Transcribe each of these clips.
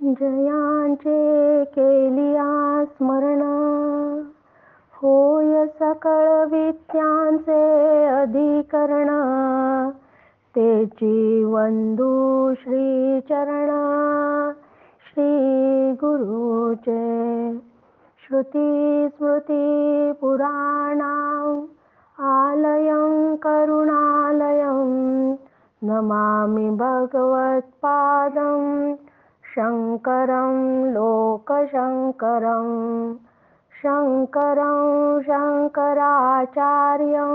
जयांचे केलिया स्मरण, होय सकळ विद्यांचे अधिकरण. तेची वंदू श्री चरण, श्री गुरुचे. श्रुती स्मृती पुराणां आलयं करुणालयं, नमामि भगवत्पादं शंकरं लोकशंकरं. शंकरं शंकराचार्यं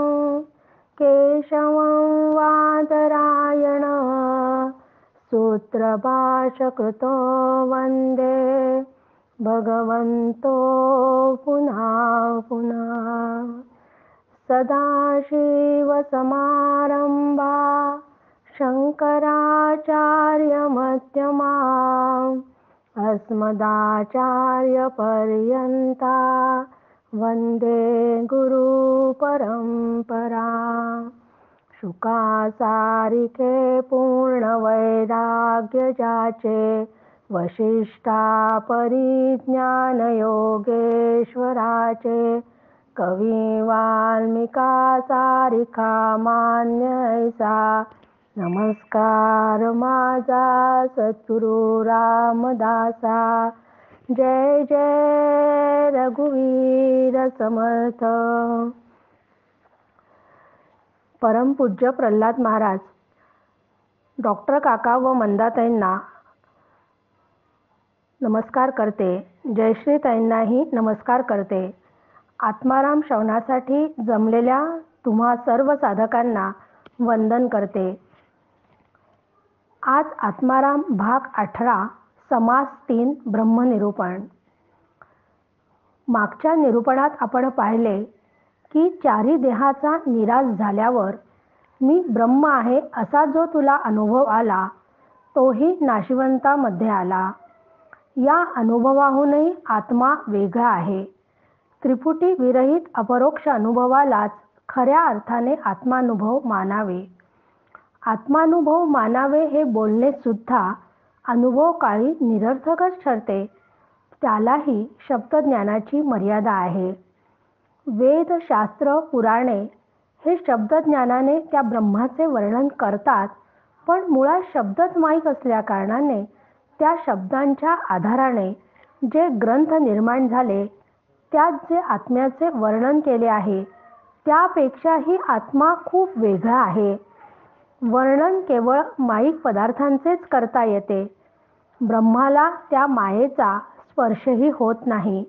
केशवं वादरायणं, सूत्रभाष्यकृतो वन्दे भगवन्तो पुनः पुनः. सदाशिवसमारंभा शंकराचार्यमध्यमाम्, अस्मदाचार्यपर्यन्ता वन्दे गुरुपरम्पराम्. शुकासारिके पूर्णवैराग्य जाचे, वसिष्ठा परिज्ञान योगेश्वराचे. कवी वाल्मिका सारिखा मान्य ऐसा, नमस्कार माझा सद्गुरु रामदासा. जय जय रघुवीर समर्थ. परमपूज्य प्रल्हाद महाराज डॉक्टर काका व मंदाताईंना नमस्कार करते. जयश्रीताईंनाही नमस्कार करते. आत्माराम श्रवणासाठी जमलेल्या तुम्हा सर्व साधकांना वंदन करते. आज आत्माराम भाग 18 समास 3 ब्रह्मनिरूपण. मागच्या निरूपणात आपण पाहिले की चारी देहाचा निराश झाल्यावर मी ब्रह्म आहे असा जो तुला अनुभव आला तोही नाशिवंतामध्ये आला. या अनुभवाहूनही आत्मा वेगळा आहे. त्रिपुटी विरहित अपरोक्ष अनुभवालाच खऱ्या अर्थाने आत्मानुभव मानावे. आत्मानुभव मानावे हे बोलणे सुद्धा अनुभव काळी निरर्थकच ठरते. त्यालाही शब्दज्ञानाची मर्यादा आहे. वेद शास्त्र पुराणे हे शब्दज्ञानाने त्या ब्रह्माचे वर्णन करतात, पण मुळात शब्दच माहीत असल्या कारणाने त्या शब्दांच्या आधाराने जे ग्रंथ निर्माण झाले त्यात जे आत्म्याचे वर्णन केले आहे त्यापेक्षाही आत्मा खूप वेगळा आहे. वर्णन केवळ माईक पदार्थांचेच करता येते. ब्रह्माला त्या मायेचा स्पर्शही होत नाही.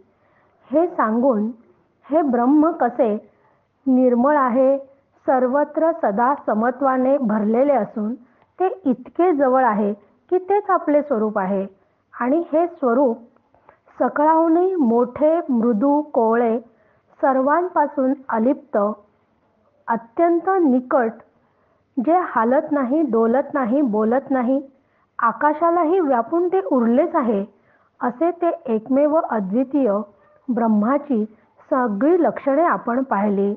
हे सांगून हे ब्रह्म कसे निर्मळ आहे, सर्वत्र सदा समत्वाने भरलेले असून ते इतके जवळ आहे की तेच आपले स्वरूप आहे आणि हे स्वरूप सकळाहूनही मोठे, मृदू, कोवळे, सर्वांपासून अलिप्त, अत्यंत निकट, जे हालत नाही, डोलत नाही, बोलत नाही, आकाशालाही व्यापून ते उरलेच आहे, असे ते एकमेव अद्वितीय ब्रह्माची सगळी लक्षणे आपण पाहिली.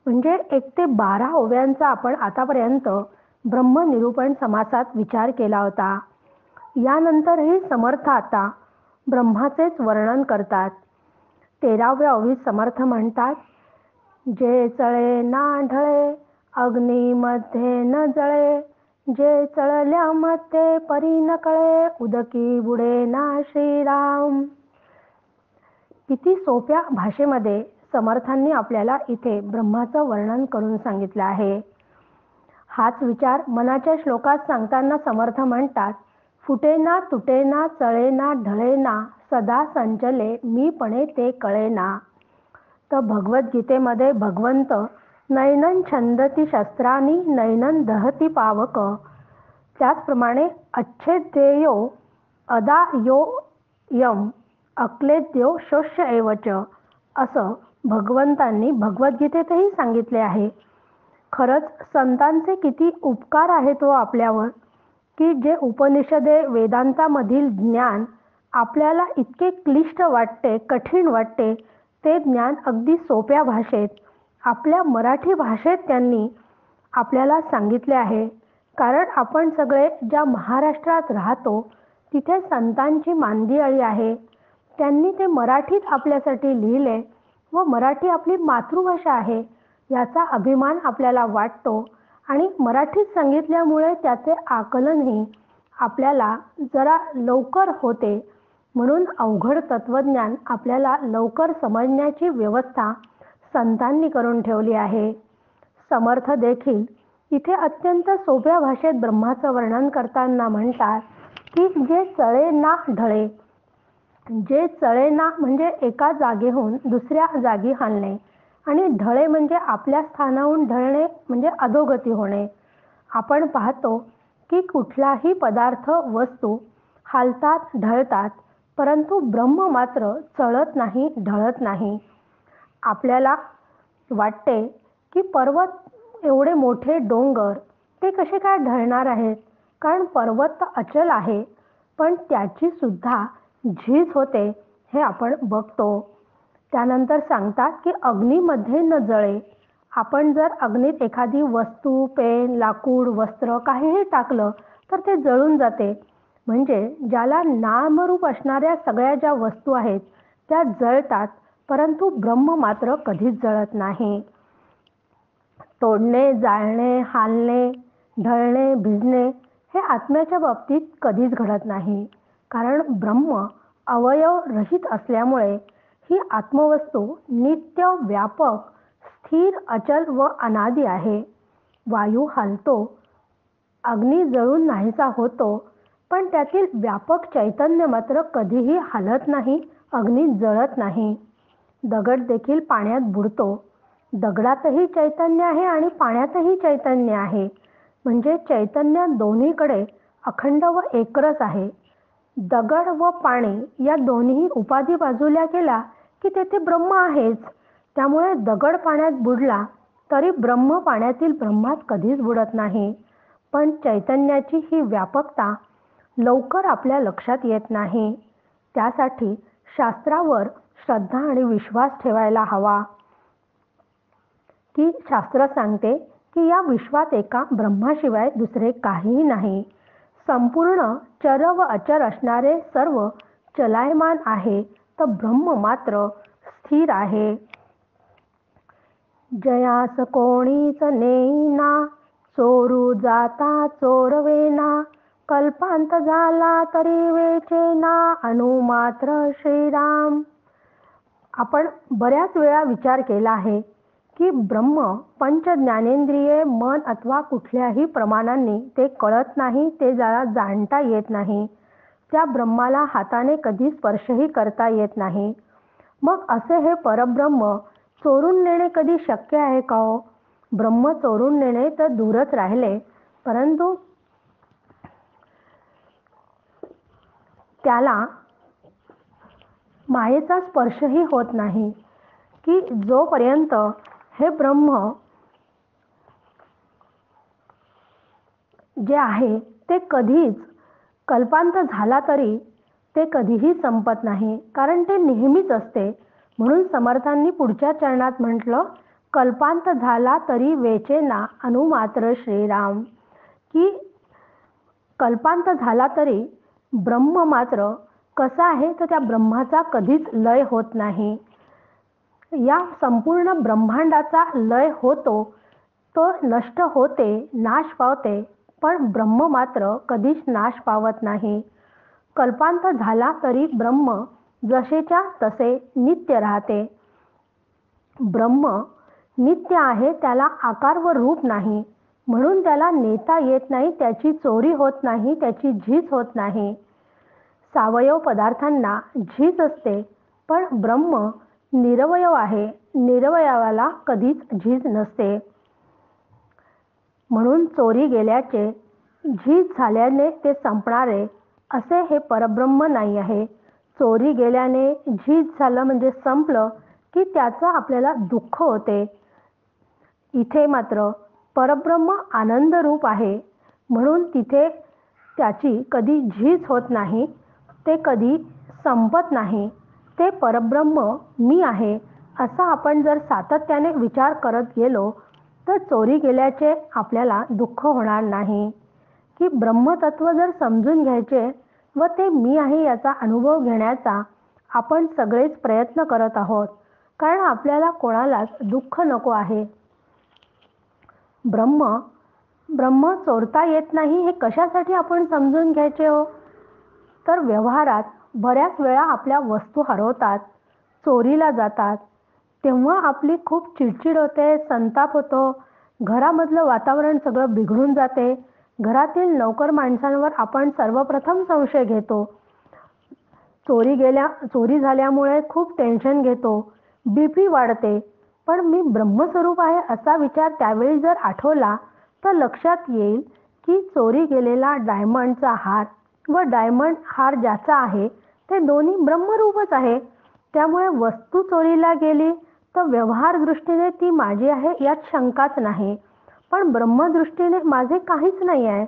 म्हणजे 1 ते 12 ओव्यांचा आपण आतापर्यंत ब्रह्मनिरूपण समासात विचार केला होता. यानंतरही समर्थ आता ब्रह्माचेच वर्णन करतात. 13व्या ओवीत समर्थ म्हणतात, जे चळे ना ढळे अग्नीमध्ये न जळे, जे चळल्यामध्ये परी न कळे, उदकी बुडे ना श्रीराम. किती सोप्या भाषेमध्ये समर्थांनी आपल्याला इथे ब्रह्माचं वर्णन करून सांगितलं आहे. हाच विचार मनाच्या श्लोकात सांगताना समर्थ म्हणतात, फुटेना तुटेना चळेना ढळेना सदा संचले मीपणे ते कळेना. तर भगवद्गीतेमध्ये भगवंत नैनं छंदती शस्त्रानी नैनं दहती पावक, त्याचप्रमाणे अच्छेद्येयो अदा यो यम अक्लेद्यो शोष्य एवच असं भगवंतांनी भगवद्गीतेतही सांगितले आहे. खरंच संतांचे किती उपकार आहेत तो आपल्यावर, की जे उपनिषदे वेदांतामधील ज्ञान आपल्याला इतके क्लिष्ट वाटते, कठीण वाटते, ते ज्ञान अगदी सोप्या भाषेत आपल्या मराठी भाषेत त्यांनी आपल्याला सांगितले आहे. कारण आपण सगळे ज्या महाराष्ट्रात राहतो तिथे संतांची मांदियाळी आहे. त्यांनी ते मराठीत आपल्यासाठी लिहिले व मराठी आपली मातृभाषा आहे याचा अभिमान आपल्याला वाटतो आणि मराठीत सांगितल्यामुळे त्याचे आकलनही आपल्याला जरा लवकर होते. म्हणून अवघड तत्वज्ञान आपल्याला लवकर समजण्याची व्यवस्था संतांनी करून ठेवली आहे. समर्थ देखील इथे अत्यंत सोप्या भाषेत ब्रह्माचं वर्णन करताना म्हणतात की जे चळे ना ढळे. जे चळे ना म्हणजे एका जागेहून दुसऱ्या जागी हलणे आणि ढळे म्हणजे आपल्या स्थानाहून ढळणे म्हणजे अधोगती होणे. आपण पाहतो की कुठलाही पदार्थ वस्तू हालतात ढळतात परंतु ब्रह्म मात्र चळत नाही ढळत नाही. आपल्याला वाटते की पर्वत एवढे मोठे डोंगर ते कसे काय ढळणार आहेत, कारण पर्वत तर अचल आहे पण त्याची सुद्धा झीज होते हे आपण बघतो. त्यानंतर सांगतात की अग्नीमध्ये न जळे. आपण जर अग्नीत एखादी वस्तू पेन लाकूड वस्त्र काहीही टाकलं तर ते जळून जाते. म्हणजे ज्याला नामरूप असणाऱ्या सगळ्या ज्या वस्तू आहेत त्या जळतात परंतु ब्रह्म मात्र कधीच जळत नाही. तोडणे जाळणे हालणे ढळणे भिजणे हे आत्म्याच्या बाबतीत कधीच घडत नाही, कारण ब्रह्म अवयव रहित असल्यामुळे ही आत्मवस्तू नित्य व्यापक स्थिर अचल व अनादी आहे. वायू हलतो अग्नी जळून नाहीसा होतो पण त्यातील व्यापक चैतन्य मात्र कधीही हलत नाही, अग्नी जळत नाही. दगड देखील पाण्यात बुडतो. दगडातही चैतन्य आहे आणि पाण्यातही चैतन्य आहे. म्हणजे चैतन्य दोन्हीकडे अखंड व एकरस आहे. दगड व पाणी या दोन्ही उपाधी बाजूला केला की तेथे ब्रह्म आहेच. त्यामुळे दगड पाण्यात बुडला तरी ब्रह्म पाण्यातील ब्रह्मात कधीच बुडत नाही. पण चैतन्याची ही व्यापकता लवकर आपल्या लक्षात येत नाही. त्यासाठी शास्त्रावर श्रद्धा आणि विश्वास ठेवायला हवा. की शास्त्र सांगते की या विश्वात एका ब्रह्माशिवाय दुसरे काहीही नाही. संपूर्ण चर व अचर असणारे सर्व चलायमान आहे तर ब्रह्म मात्र स्थिर आहे. जयास कोणीच नेईना चोरू जाता चोरवेना कल्पांत झाला तरी वेचेना अनुमात्र श्रीराम. आपण बऱ्याच वेळा विचार केला आहे की ब्रह्म पंच ज्ञानेंद्रिये मन अथवा कुठल्याही प्रमाणांनी ते कळत नाही, ते जरा जाणता येत नाही. त्या ब्रह्माला हाताने कधी स्पर्शही करता येत नाही. मग असे हे परब्रह्म चोरून नेणे कधी शक्य आहे का हो? ब्रह्म चोरून नेणे तर दूरच राहिले परंतु त्याला मायेचा स्पर्शही होत नाही. की जोपर्यंत हे ब्रह्म जे आहे ते कधीच कल्पांत झाला तरी ते कधीही संपत नाही, कारण ते नेहमीच असते. म्हणून समर्थांनी पुढच्या चरणात म्हटलं कल्पांत झाला तरी वेचेना अनुमात्र श्रीराम. की कल्पांत झाला तरी ब्रह्म मात्र कसा आहे तर त्या ब्रह्माचा कधीच लय होत नाही. या संपूर्ण ब्रह्मांडाचा लय होतो, तो नष्ट होते नाश पावते, पण ब्रह्म मात्र कधीच नाश पावत नाही. कल्पांत झाला तरी ब्रह्म जसेच्या तसे नित्य राहते. ब्रह्म नित्य आहे, त्याला आकार व रूप नाही, म्हणून त्याला नेता येत नाही, त्याची चोरी होत नाही, त्याची झीज होत नाही. सावयव पदार्थांना झीज असते पण ब्रह्म निरवयव आहे, निरवयवाला कधीच झीज नसते. म्हणून चोरी गेल्याचे झीज झाल्याने ते संपणारे असे हे परब्रह्म नाही आहे. चोरी गेल्याने झीज झालं म्हणजे संपलं की त्याचं आपल्याला दुःख होते. इथे मात्र परब्रह्म आनंद रूप आहे, म्हणून तिथे त्याची कधी झीज होत नाही, ते कधी संपत नाही. ते परब्रह्म मी आहे असा आपण जर सातत्याने विचार करत गेलो तर चोरी गेल्याचे आपल्याला दुःख होणार नाही. की ब्रह्मतत्व जर समजून घ्यायचे व ते मी आहे याचा अनुभव घेण्याचा आपण सगळेच प्रयत्न करत आहोत, कारण आपल्याला कोणालाच दुःख नको आहे. ब्रह्म ब्रह्म चोरता येत नाही हे कशासाठी आपण समजून घ्यायचे हो? तर व्यवहारात बऱ्याच वेळा आपल्या वस्तू हरवतात, चोरीला जातात, तेव्हा आपली खूप चिडचिड होते, संताप होतो, घरामधलं वातावरण सगळं बिघडून जाते, घरातील नौकर माणसांवर आपण सर्वप्रथम संशय घेतो, चोरी झाल्यामुळे खूप टेन्शन घेतो, BP वाढते. पण मी ब्रह्मस्वरूप आहे असा विचार त्यावेळी जर आठवला तर लक्षात येईल की चोरी गेलेला डायमंडचा हार व डायमंड हार ज्याचा आहे ते दोन्ही ब्रह्मरूपच आहे. त्यामुळे वस्तू चोरीला गेली तर व्यवहार दृष्टीने ती माझी आहे यात शंकाच नाही, पण ब्रह्मदृष्टीने माझे काहीच नाही आहे.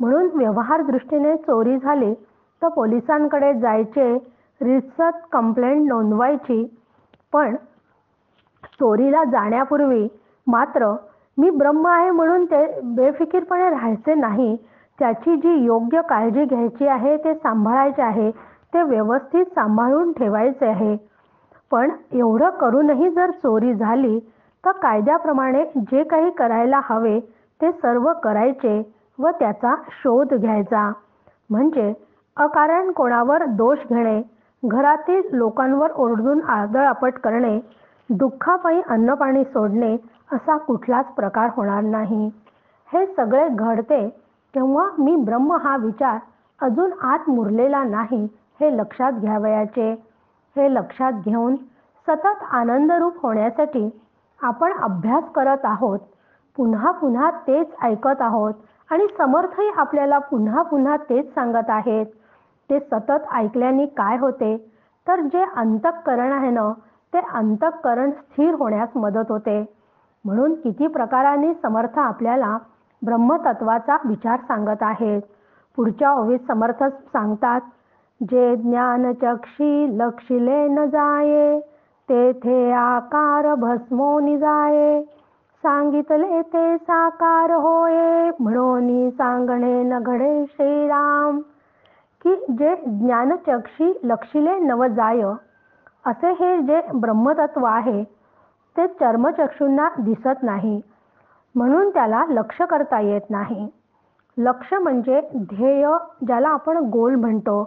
म्हणून व्यवहार दृष्टीने चोरी झाली तर पोलिसांकडे जायचे, रितसर कंप्लेंट नोंदवायची, पण चोरीला जाण्यापूर्वी मात्र मी ब्रह्म आहे म्हणून ते बेफिकीरपणे राहायचे नाही. त्याची जी योग्य काळजी घ्यायची आहे, ते सांभाळायचे आहे, ते व्यवस्थित सांभाळून ठेवायचे आहे. पण एवढं करूनही जर चोरी झाली तर कायद्याप्रमाणे जे काही करायला हवे ते सर्व करायचे व त्याचा शोध घ्यायचा. म्हणजे अकारण कोणावर दोष घेणे, घरातील लोकांवर ओरडून आदळआपट करणे, दुःखापायी अन्नपाणी सोडणे असा कुठलाच प्रकार होणार नाही. हे सगळे घडते तेव्हा मी ब्रह्म हा विचार अजून आत मुरलेला नाही हे लक्षात घ्यावयाचे. हे लक्षात घेऊन सतत आनंदरूप होण्यासाठी आपण अभ्यास करत आहोत, पुन्हा पुन्हा तेच ऐकत आहोत आणि समर्थही आपल्याला पुन्हा पुन्हा तेच सांगत आहेत. ते सतत ऐकल्याने काय होते तर जे अंतःकरण आहे ना, ते अंतःकरण स्थिर होण्यास मदत होते. म्हणून किती प्रकाराने समर्थ आपल्याला ब्रह्मतत्वाचा विचार सांगत आहेत. पुढच्या ओवीत समर्थ सांगतात, जे ज्ञानचक्षी लक्षिले न जाये, तेथे आकार भस्मोनी जाये, सांगितले ते साकार होये, म्हणून सांगणे न घडे श्रीराम. की जे ज्ञानचक्षी लक्षिले नव जाय, असे हे जे ब्रह्मतत्व आहे ते चर्मचक्षूंना दिसत नाही, म्हणून त्याला लक्ष करता येत नाही. लक्ष म्हणजे ध्येय, ज्याला आपण गोल म्हणतो.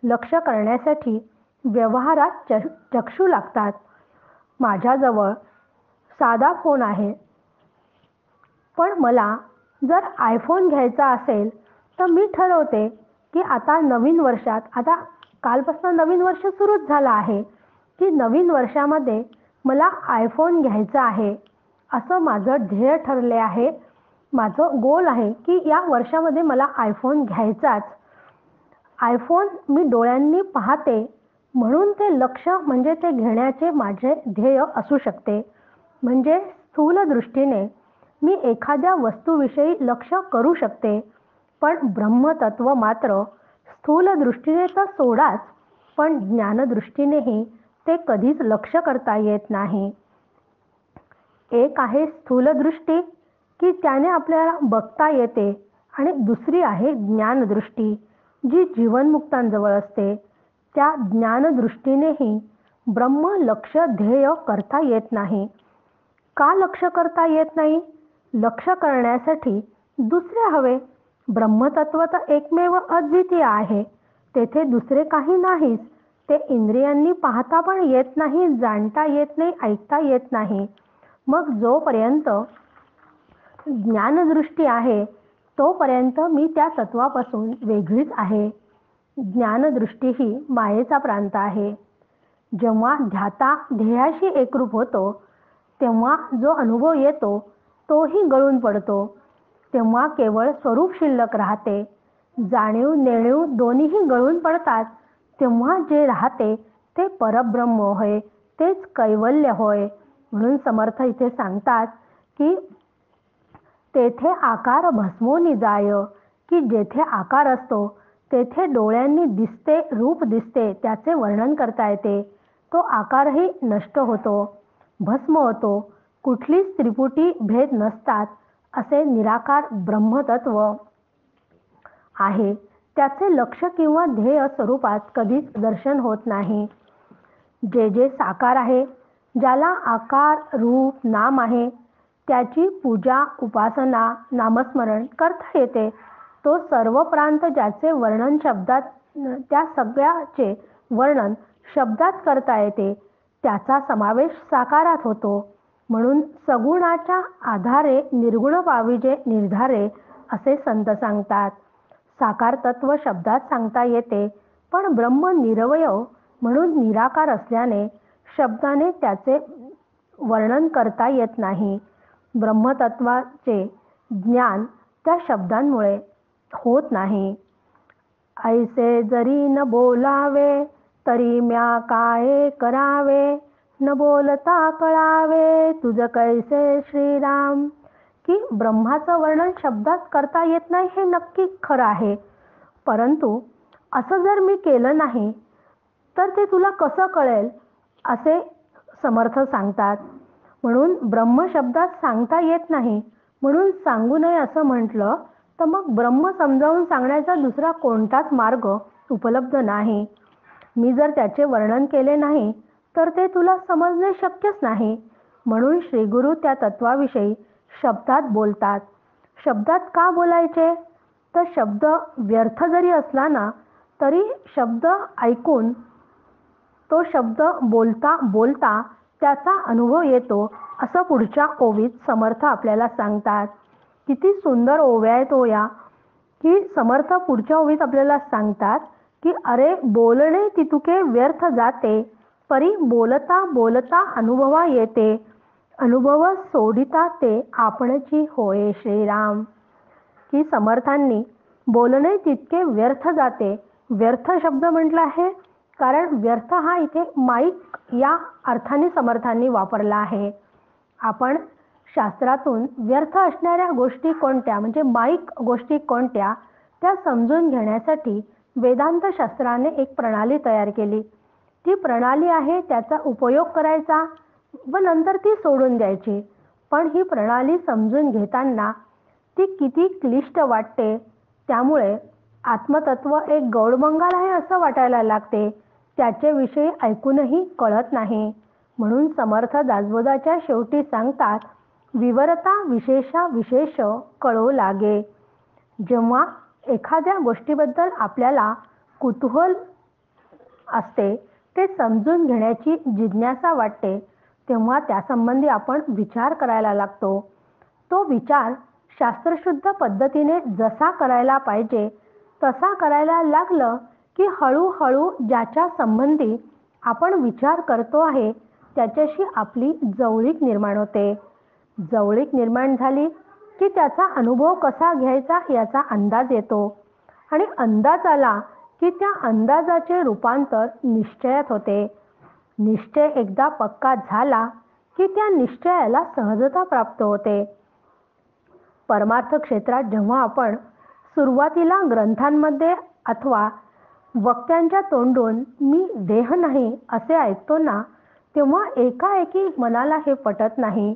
लक्ष करण्यासाठी व्यवहारात चक्षू लागतात. माझ्याजवळ साधा फोन आहे, पण मला जर आयफोन घ्यायचा असेल तर मी ठरवते की आता नवीन वर्षात, आता कालपासून नवीन वर्ष सुरूच झालं आहे, की नवीन वर्षामध्ये मला आयफोन घ्यायचा आहे असं माझं ध्येय ठरले आहे. माझं गोल आहे की या वर्षामध्ये मला आयफोन घ्यायचाच. आयफोन मी डोळ्यांनी पाहते म्हणून ते लक्ष म्हणजे ते घेण्याचे माझे ध्येय असू शकते. म्हणजे स्थूल दृष्टीने मी एखाद्या वस्तूविषयी लक्ष करू शकते, पण ब्रह्मतत्व मात्र स्थूल दृष्टीने तर सोडाच, पण ज्ञानदृष्टीनेही ते कधीच लक्ष करता येत नाही. एक आहे स्थूल दृष्टी की त्याने आपल्याला बघता येते, आणि दुसरी आहे ज्ञानदृष्टी जी जीवनमुक्तांजवळ असते. त्या ज्ञानदृष्टीनेही ब्रह्म लक्ष ध्येय करता येत नाही. का लक्ष करता येत नाही? लक्ष करण्यासाठी दुसरे हवे. ब्रह्मतत्व तर एकमेव अद्वितीय आहे, तेथे दुसरे काही नाहीच. ते इंद्रियांनी पाहता पण येत नाही, जाणता येत नाही, ऐकता येत नाही. मग जोपर्यंत ज्ञानदृष्टी आहे तोपर्यंत मी त्या तत्वापासून वेगळीच आहे. ज्ञानदृष्टी ही मायेचा प्रांत आहे. जेव्हा ध्याता ध्येयाशी एकरूप होतो तेव्हा जो अनुभव येतो तोही गळून पडतो. तेव्हा केवळ स्वरूप शिल्लक राहते. जाणीव नेणीव दोन्हीही गळून पडतात. तेव्हा जे राहते ते परब्रह्म होय, तेच कैवल्य होय. म्हणून समर्थ इथे सांगतात की तेथे आकार भस्मोनी जाय, की जेथे आकार असतो तेथे डोळ्यांनी दिसते, रूप दिसते, त्याचे वर्णन करता येते. तो आकारही नष्ट होतो, भस्म होतो. कुठलीच त्रिपुटी भेद नसतात असे निराकार ब्रह्मतत्व आहे. त्याचे लक्ष किंवा ध्येय स्वरूपात कधीच दर्शन होत नाही. जे जे साकार आहे, ज्याला आकार रूप नाम आहे, त्याची पूजा उपासना नामस्मरण करता येते. तो सर्व प्रांत ज्याचे वर्णन शब्दात त्या सगळ्याचे वर्णन शब्दात करता येते, त्याचा समावेश साकारात होतो. म्हणून सगुणाच्या आधारे निर्गुण पाविजे निर्धारे असे संत सांगतात. साकार तत्व शब्दात सांगता येते, पण ब्रह्म निरवयव म्हणून निराकार असल्याने शब्दाने त्याचे वर्णन करता येत नाही. ब्रह्मतत्वाचे ज्ञान त्या शब्दांमुळे होत नाही. ऐसे जरी न बोलावे तरी म्या काय करावे, न बोलता कळावे तुझ कैसे श्रीराम. की ब्रह्माचं वर्णन शब्दात करता येत नाही हे नक्की खरं आहे, परंतु असं जर मी केलं नाही तर ते तुला कसं कळेल असे समर्थ सांगतात. म्हणून ब्रह्म शब्दात सांगता येत नाही म्हणून सांगू नये असं म्हटलं तर मग ब्रह्म समजावून सांगण्याचा दुसरा कोणताच मार्ग उपलब्ध नाही. मी जर त्याचे वर्णन केले नाही तर ते तुला समजणे शक्यच नाही. म्हणून श्रीगुरु त्या तत्वाविषयी शब्दात बोलतात. शब्दात का बोलायचे? तर शब्द व्यर्थ जरी असला ना तरी शब्द ऐकून तो शब्द बोलता बोलता त्याचा अनुभव येतो असं पुढच्या ओवीत समर्थ आपल्याला सांगतात. किती सुंदर ओव्या आहेत हो या, की समर्थ पुढच्या ओवीत आपल्याला सांगतात की अरे बोलणे तितुके व्यर्थ जाते, परी बोलता बोलता अनुभवा येते, अनुभव सोडिता ते आपणची होय श्रीराम. की समर्थांनी बोलणे तितके व्यर्थ जाते, व्यर्थ शब्द म्हटला आहे कारण व्यर्थ हा इथे माईक या अर्थाने समर्थांनी वापरला आहे. आपण शास्त्रातून व्यर्थ असणाऱ्या गोष्टी कोणत्या म्हणजे माईक गोष्टी कोणत्या त्या समजून घेण्यासाठी वेदांत शास्त्राने एक प्रणाली तयार केली. ती प्रणाली आहे त्याचा उपयोग करायचा व नंतर ती सोडून द्यायची. पण ही प्रणाली समजून घेताना ती किती क्लिष्ट वाटते, त्यामुळे आत्मतत्व एक गौडबंगाल आहे असं वाटायला लागते. त्याचे विषयी ऐकूनही कळत नाही. म्हणून समर्थ दासबोधाच्या शेवटी सांगतात, विवरता विशेषा विशेष कळो लागे. जेव्हा एखाद्या गोष्टीबद्दल आपल्याला कुतूहल असते, ते समजून घेण्याची जिज्ञासा वाटते, तेव्हा त्यासंबंधी आपण विचार करायला लागतो. तो विचार शास्त्रशुद्ध पद्धतीने जसा करायला पाहिजे तसा करायला लागलं की हळूहळू ज्याच्या संबंधी आपण विचार करतो आहे त्याच्याशी आपली जवळीक निर्माण होते. जवळीक निर्माण झाली की त्याचा अनुभव कसा घ्यायचा याचा अंदाज येतो आणि अंदाज आला की त्या अंदाजाचे रूपांतर निश्चयात होते. निश्चय एकदा पक्का झाला की त्या निश्चयाला सहजता प्राप्त होते. परमार्थ क्षेत्रात जेव्हा आपण सुरुवातीला ग्रंथांमध्ये अथवा वक्त्यांच्या तोंडून मी देह नाही असे ऐकतो ना, तेव्हा एकाएकी मनाला हे पटत नाही.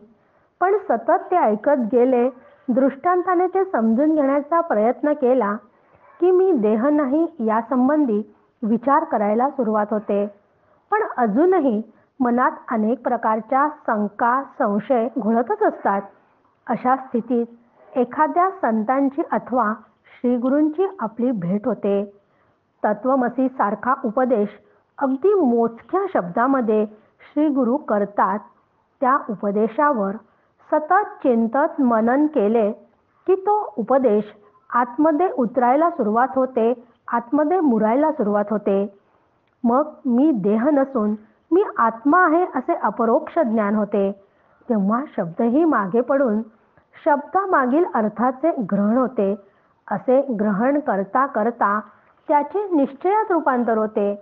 पण सतत ते ऐकत गेले, दृष्टांताने ते समजून घेण्याचा प्रयत्न केला की मी देह नाही यासंबंधी विचार करायला सुरुवात होते. पण अजूनही मनात अनेक प्रकारच्या शंका संशय घोळतच असतात. अशा स्थितीत एखाद्या संतांची अथवा श्रीगुरूंची आपली भेट होते. तत्वमसी सारखा उपदेश अगदी मोजक्या शब्दामध्ये श्रीगुरू करतात. त्या उपदेशावर सतत चिंतन मनन केले की तो उपदेश आतमध्ये उतरायला सुरुवात होते, आतमध्ये मुरायला सुरुवात होते. मग मी देह नसून मी आत्मा आहे असे अपरोक्ष ज्ञान होते. तेव्हा शब्दही मागे पडून शब्दामागील अर्थाचे ग्रहण होते. असे ग्रहण करता करता त्याचे निश्चयात रूपांतर होते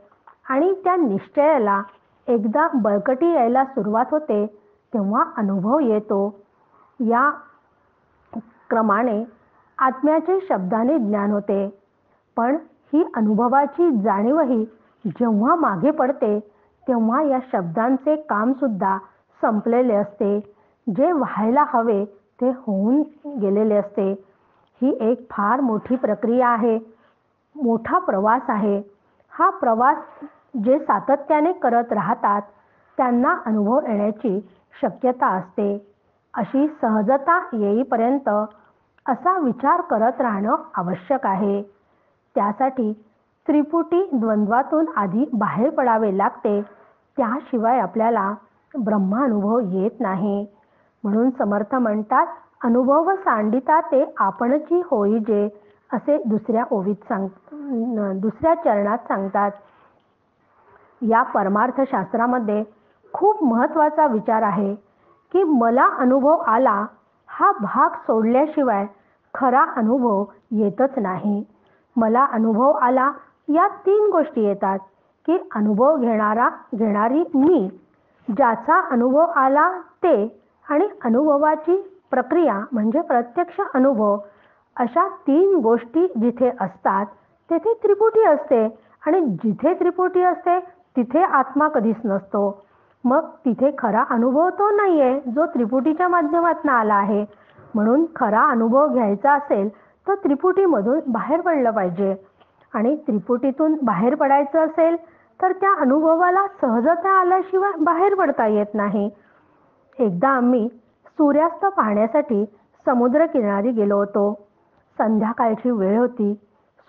आणि त्या निश्चयाला एकदा बळकटी यायला सुरुवात होते तेव्हा अनुभव येतो. या क्रमाने आत्म्याचे शब्दाने ज्ञान होते. पण ही अनुभवाची जाणीवही जेव्हा मागे पडते तेव्हा या शब्दांचे काम सुद्धा संपलेले असते. जे व्हायला हवे ते होऊन गेलेले असते. ही एक फार मोठी प्रक्रिया आहे. मोठा प्रवास आहे. हा प्रवास जे सातत्याने करत राहतात त्यांना अनुभव येण्याची शक्यता असते. अशी सहजता येईपर्यंत असा विचार करत राहणं आवश्यक आहे. त्यासाठी त्रिपुटी द्वंद्वातून आधी बाहेर पडावे लागते. त्याशिवाय आपल्याला ब्रह्मानुभव येत नाही. म्हणून समर्थ म्हणतात, अनुभव सांडिता ते आपणची होईजे, असे दुसऱ्या चरणात सांगतात. या परमार्थ शास्त्रामध्ये खूप महत्त्वाचा विचार आहे की मला अनुभव आला हा भाग सोडल्याशिवाय खरा अनुभव येतच नाही. मला अनुभव आला या 3 गोष्टी येतात की अनुभव घेणारी मी, ज्याचा अनुभव आला ते, आणि अनुभवाची प्रक्रिया म्हणजे प्रत्यक्ष अनुभव. अशा 3 गोष्टी जिथे असतात तेथे त्रिपुटी असते, आणि जिथे त्रिपुटी असते तिथे आत्मा कधीच नसतो. मग तिथे खरा अनुभव तो नाहीये जो त्रिपुटीच्या माध्यमातून आला आहे. म्हणून खरा अनुभव घ्यायचा असेल तर त्रिपुटीमधून बाहेर पडलं पाहिजे. आणि त्रिपुटीतून बाहेर पडायचं असेल तर त्या अनुभवाला सहजता आल्याशिवाय बाहेर पडता येत नाही. एकदा आम्ही सूर्यास्त पाहण्यासाठी समुद्रकिनारी गेलो होतो. संध्याकाळची वेळ होती.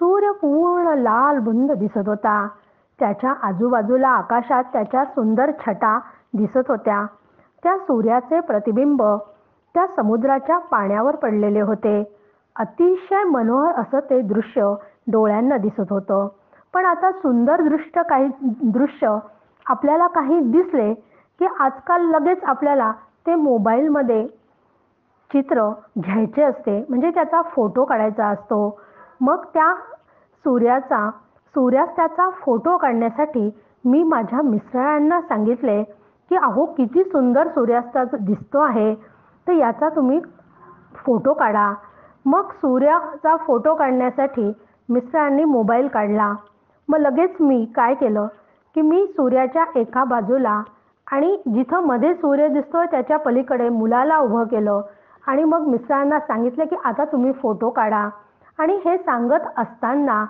सूर्य पूर्ण लाल बुंद दिसत होता. त्याच्या आजूबाजूला आकाशात त्याच्या सुंदर छटा दिसत होत्या. त्या सूर्याचे प्रतिबिंब त्या समुद्राच्या पाण्यावर पडलेले होते. अतिशय मनोहर असं ते दृश्य डोळ्यांना दिसत होतं. पण आता सुंदर दृश्य आपल्याला काही दिसले की आजकाल लगेच आपल्याला ते मोबाईलमध्ये चित्र घ्यायचे असते, म्हणजे त्याचा फोटो काढायचा असतो. मग त्या सूर्यास्ताचा फोटो काढण्यासाठी मी माझ्या मिस्टरांना सांगितले की अहो किती सुंदर सूर्यास्त दिसतो आहे, तर याचा तुम्ही फोटो काढा. मग सूर्याचा फोटो काढण्यासाठी मिस्टरांनी मोबाईल काढला. मग लगेच मी काय केलं की मी सूर्याच्या एका बाजूला आणि जिथं मध्ये सूर्य दिसतोय त्याच्या पलीकडे मुलाला उभं केलं, आणि मग मिस्टरांना सांगितलं की आता तुम्ही फोटो काढा. आणि हे सांगत असताना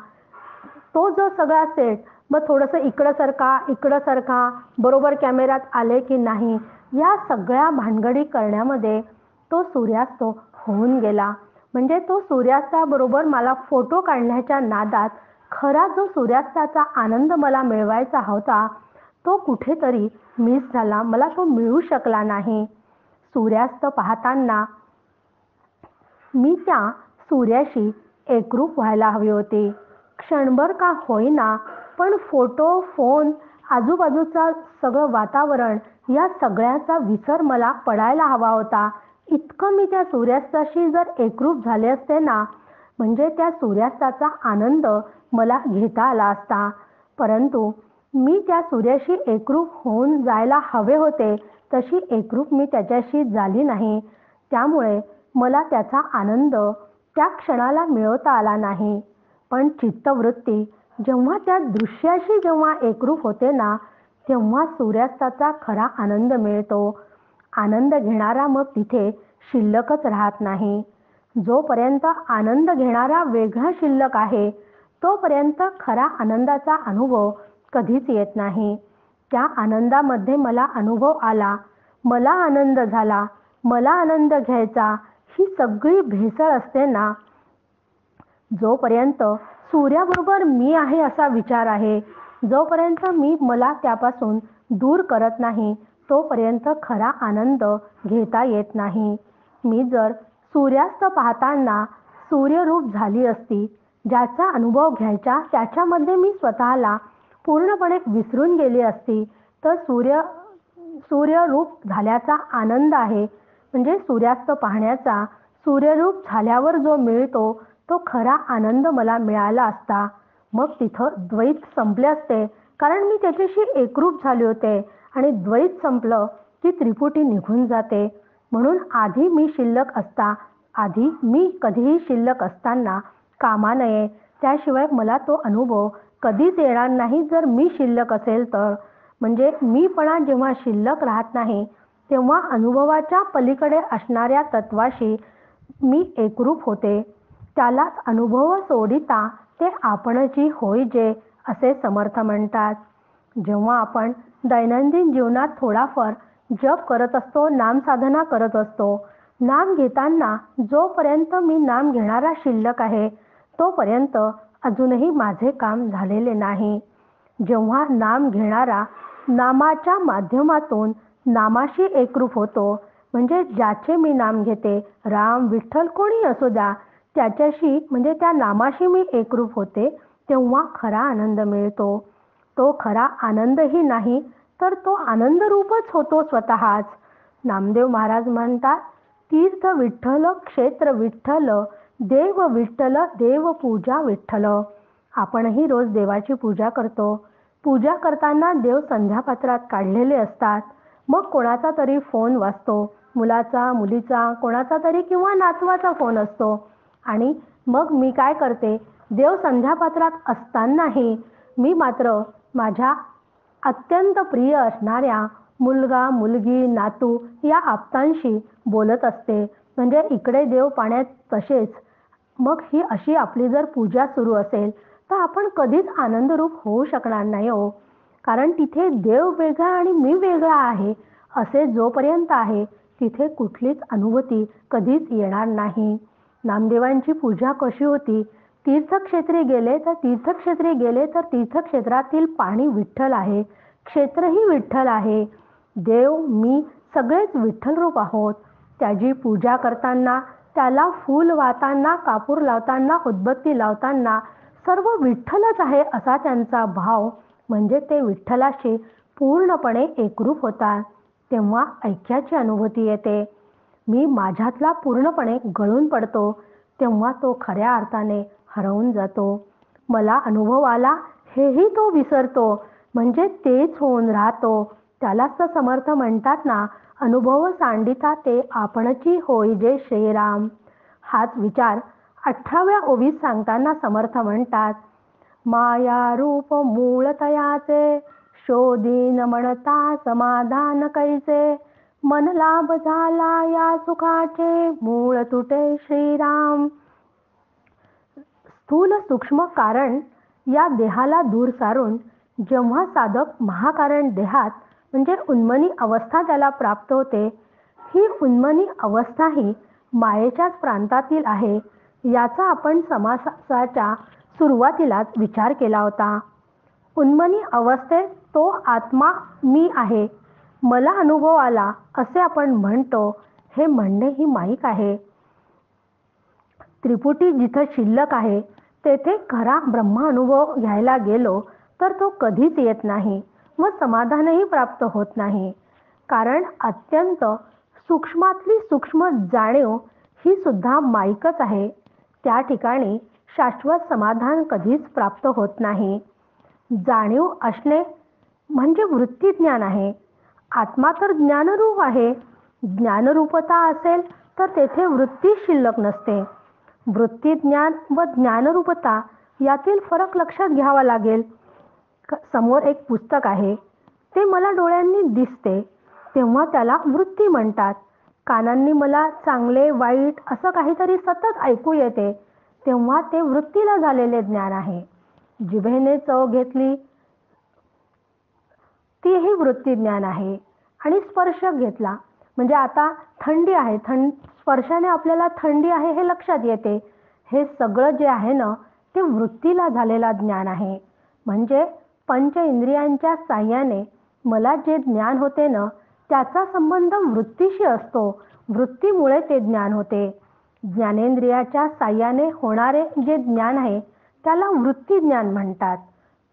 तो जो सगळा सेट, मग थोडंसं इकडं सरका, बरोबर कॅमेऱ्यात आले की नाही, या सगळ्या भानगडी करण्यामध्ये तो सूर्यास्त होऊन गेला. म्हणजे तो सूर्यास्ताबरोबर मला फोटो काढण्याच्या नादात खरा जो सूर्यास्ताचा आनंद मला मिळवायचा होता तो कुठेतरी मिस झाला. मला तो मिळू शकला नाही. सूर्यास्त पाहताना मी त्या सूर्याशी एकरूप व्हायला हवी होती. क्षणभर का होईना, पण फोटो, फोन, आजूबाजूचा सगळं वातावरण, या सगळ्याचा विसर मला पडायला हवा होता. इतकं मी त्या सूर्यास्ताशी जर एकरूप झाले असते ना, म्हणजे त्या सूर्यास्ताचा आनंद मला घेता आला असता. परंतु मी त्या सूर्याशी एकरूप होऊन जायला हवे होते तशी एकरूप मी त्याच्याशी झाली नाही. त्यामुळे मला त्याचा आनंद त्या क्षणाला मिळवता आला नाही. पण चित्तवृत्ती जेव्हा त्या दृश्याशी एकरूप होते ना, तेव्हा सूर्यास्ताचा खरा आनंद मिळतो. आनंद घेणारा मग तिथे शिल्लकच राहत नाही. जोपर्यंत आनंद घेणारा वेगळा शिल्लक आहे तोपर्यंत खरा आनंदाचा अनुभव कधीच येत नाही. त्या आनंदामध्ये मला अनुभव आला, मला आनंद झाला, मला आनंद घ्यायचा, ही सगळी भेसळ असते ना, जोपर्यंत सूर्याबरोबर मी आहे असा विचार आहे, जोपर्यंत मी मला त्यापासून दूर करत नाही तोपर्यंत खरा आनंद घेता येत नाही. मी जर सूर्यास्त पाहताना सूर्यरूप झाली असती, ज्याचा अनुभव घ्यायचा त्याच्यामध्ये मी स्वतःला पूर्णपणे विसरून गेली असती, तर सूर्यरूप झाल्याचा आनंद आहे, म्हणजे सूर्यास्त पाहण्याचा सूर्यरूप झाल्यावर जो मिळतो तो खरा आनंद मला मिळाला असता. मग तिथं द्वैत संपले असते, कारण मी त्याच्याशी एकरूप झाले होते. आणि द्वैत संपलं की त्रिपुटी निघून जाते. म्हणून आधी मी कधीही शिल्लक असताना कामा नये. त्याशिवाय मला तो अनुभव कधीच येणार नाही जर मी शिल्लक असेल तर. म्हणजे मीपणा जेव्हा शिल्लक राहत नाही तेव्हा अनुभवाच्या पलीकडे असणाऱ्या तत्वाशी मी एकरूप होते. त्यालाच अनुभव सोडिता ते आपणची होय जे असे समर्थ म्हणतात. जेव्हा आपण दैनंदिन जीवनात थोडाफार जप करत असतो, नामसाधना करत असतो, नाम घेताना जोपर्यंत मी नाम घेणारा शिल्लक आहे तोपर्यंत अजूनही माझे काम झालेले नाही. जेव्हा नाम घेणारा नामाच्या माध्यमातून नामाशी एकरूप होतो, म्हणजे ज्याचे मी नाम घेते, राम विठ्ठल कोणी असू द्या, त्याच्याशी म्हणजे त्या नामाशी मी एकरूप होते, तेव्हा खरा आनंद मिळतो. तो खरा आनंदही नाही तर तो आनंदरूपच होतो स्वतःच. नामदेव महाराज म्हणतात, तीर्थ विठ्ठल, क्षेत्र विठ्ठल, देव विठ्ठल, देव पूजा विठ्ठल. आपणही रोज देवाची पूजा करतो. पूजा करताना देव संध्यापात्रात काढलेले असतात. मग कोणाचा तरी फोन वाजतो, मुलाचा, मुलीचा, कोणाचा तरी किंवा नातवाचा फोन असतो. आणि मग मी काय करते, देव संध्यापात्रात असतानाही मी मात्र माझ्या अत्यंत प्रिय असणाऱ्या मुलगा, मुलगी, नातू या आप्तांशी बोलत असते. म्हणजे इकडे देव पाण्यात तसेच. मग ही अशी आपली जर पूजा सुरू असेल तर आपण कधीच आनंदरूप होऊ शकणार नाही हो. कारण तिथे देव वेगळा आणि मी वेगळा आहे असे जोपर्यंत आहे तिथे कुठलीच अनुभूती कधीच येणार नाही. नामदेवांची पूजा कशी होती, तीर्थक्षेत्री गेले तर तीर्थक्षेत्रातील पाणी विठ्ठल आहे, क्षेत्रही विठ्ठल आहे, देव मी सगळेच विठ्ठल रूप आहोत. त्याची पूजा करताना, त्याला फूल वाहताना, कापूर लावताना, उदबत्ती लावताना सर्व विठ्ठलच आहे असा त्यांचा भाव, म्हणजे ते विठ्ठलाशी पूर्णपणे एकरूप होतात. तेव्हा ऐक्याची अनुभूती येते. मी माझ्यातला पूर्णपणे गळून पडतो, तेव्हा तो खऱ्या अर्थाने हरवून जातो. मला अनुभव आला हेही तो विसरतो, म्हणजे तेच होऊन राहतो. त्यालाच तर समर्थ म्हणतात ना, अनुभव सांडिता ते आपणची होय जे श्रीराम. हाच विचार 18व्या ओवीत सांगताना समर्थ म्हणतात, माया रूप मूळ तयाचे, शोधीन म्हणता समाधान कैसे, मन लाभ झाला या सुखाचे, मूळ तुटे श्रीराम. स्थूल सूक्ष्म कारण या देहाला दूर सारून जेव्हा साधक महाकारण देहात म्हणजे उन्मनी अवस्था त्याला प्राप्त होते, ही उन्मनी अवस्थाही मायेच्याच प्रांतातील आहे याचा आपण समासाच्या सुरुवातीलाच विचार केला होता. उन्मनी अवस्थेत तो आत्मा मी आहे, मला अनुभव आला असे आपण म्हणतो, हे म्हणणे ही माईक आहे. त्रिपुटी जिथं शिल्लक आहे तेथे खरा ब्रह्मानुभव घ्यायला गेलो तर तो कधीच येत नाही व समाधानही प्राप्त होत नाही. कारण अत्यंत सूक्ष्मातली सूक्ष्म जाणीव ही सुद्धा माईकच आहे. त्या ठिकाणी शाश्वत समाधान कधीच प्राप्त होत नाही. जाणीव असणे म्हणजे वृत्ती ज्ञान आहे. आत्मा तर ज्ञानरूप आहे. ज्ञानरूपता असेल तर तेथे वृत्ती शिल्लक नसते. वृत्ती ज्ञान व ज्ञानरूपता यातील फरक लक्षात घ्यावा लागेल. समोर एक पुस्तक आहे, ते मला डोळ्यांनी दिसते तेव्हा त्याला वृत्ती म्हणतात. कानांनी मला चांगले वाईट असं काहीतरी सतत ऐकू येते तेव्हा ते वृत्तीला झालेले ज्ञान आहे. जिभेने चव घेतली तीही वृत्ती ज्ञान आहे. आणि स्पर्श घेतला म्हणजे आता थंडी आहे, स्पर्शाने आपल्याला थंडी आहे हे लक्षात येते. हे सगळं जे आहे ना ते वृत्तीला झालेला ज्ञान आहे. म्हणजे पंच इंद्रियांच्या साह्याने मला जे ज्ञान होते ना त्याचा संबंध वृत्तीशी असतो. वृत्तीमुळे ते ज्ञान होते. ज्ञानेंद्रियाच्या साह्याने होणारे जे ज्ञान आहे त्याला वृत्ती ज्ञान म्हणतात.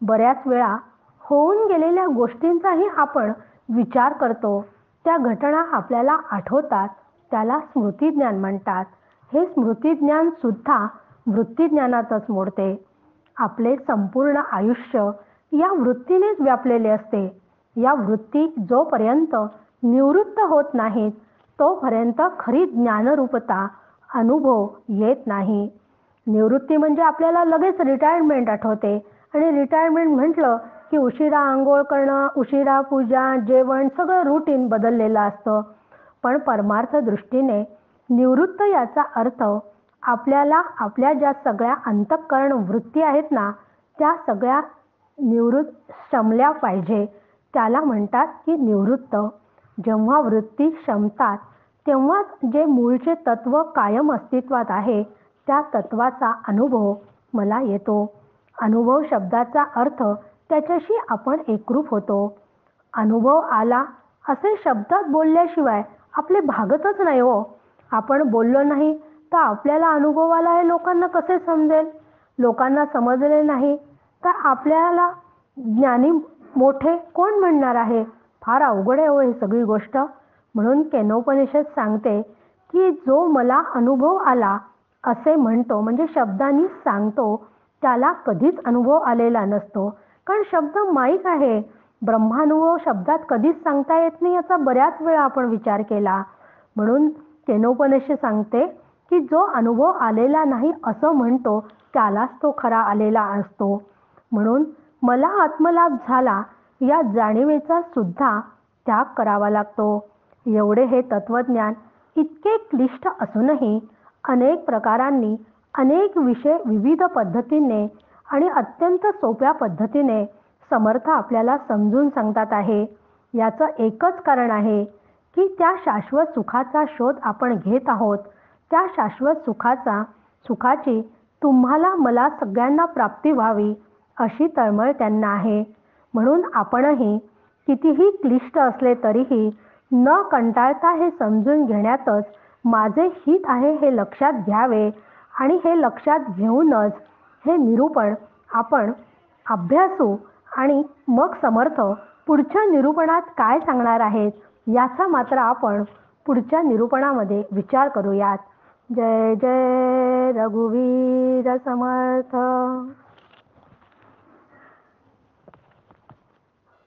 बऱ्याच वेळा होऊन गेलेल्या गोष्टींचाही आपण विचार करतो, त्या घटना आपल्याला आठवतात, त्याला स्मृतिज्ञान म्हणतात. हे स्मृतिज्ञान सुद्धा वृत्तीज्ञानातच मोडते. आपले संपूर्ण आयुष्य या वृत्तीनेच व्यापलेले असते. या वृत्ती जोपर्यंत निवृत्त होत नाहीत तोपर्यंत खरी ज्ञानरूपता अनुभव येत नाही. निवृत्ती म्हणजे आपल्याला लगेच रिटायरमेंट आठवते आणि रिटायरमेंट म्हटलं की उशिरा आंघोळ करणं, उशिरा पूजा, जेवण सगळं रुटीन बदललेलं असतं. पण परमार्थ दृष्टीने निवृत्त याचा अर्थ आपल्याला आपल्या ज्या सगळ्या अंतःकरण वृत्ती आहेत ना, त्या सगळ्या शमल्या पाहिजे. त्याला म्हणतात की निवृत्त. जेव्हा वृत्ती शमतात तेव्हाच जे मूळचे तत्व कायम अस्तित्वात आहे त्या तत्वाचा अनुभव मला येतो. अनुभव शब्दाचा अर्थ त्याच्याशी आपण एकरूप होतो. अनुभव आला असे शब्दात बोलल्याशिवाय आपले भागतच नाही हो. आपण बोललो नाही तर आपल्याला अनुभव आला हे लोकांना कसे समजेल? लोकांना समजले नाही तर आपल्याला ज्ञानी मोठे कोण म्हणणार आहे? फार अवघड आहे हो ही सगळी गोष्ट. म्हणून केनोपनिषद सांगते की जो मला अनुभव आला असे म्हणतो, म्हणजे शब्दांनी सांगतो, त्याला कधीच अनुभव आलेला नसतो. कारण शब्द माईक आहे. ब्रह्मानुभव शब्दात कधीच सांगता येत नाही याचा बऱ्याच वेळा आपण विचार केला. म्हणून केनोपनिषद सांगते की जो अनुभव आलेला नाही असं म्हणतो त्यालाच तो खरा आलेला असतो. म्हणून मला आत्मलाभ झाला या जाणीवेचा सुद्धा त्याग करावा लागतो. एवढे हे तत्वज्ञान इतके क्लिष्ट असूनही अनेक प्रकारांनी अनेक विषय विविध पद्धतीने आणि अत्यंत सोप्या पद्धतीने समर्थ आपल्याला समजून सांगतात आहे. याचं एकच कारण आहे की त्या शाश्वत सुखाचा शोध आपण घेत आहोत. त्या शाश्वत सुखाची तुम्हाला मला सगळ्यांना प्राप्ती व्हावी अशी तळमळ त्यांना आहे. म्हणून आपणही कितीही क्लिष्ट असले तरीही न कंटाळता हे समजून घेण्यातच माझे हित आहे हे लक्षात घ्यावे आणि हे लक्षात घेऊनच हे निरूपण आपण अभ्यासू आणि मग समर्थ पुढच्या निरूपणात काय सांगणार आहेत याचा मात्र आपण पुढच्या निरूपणामध्ये विचार करूयात. जय जय रघुवीर समर्थ.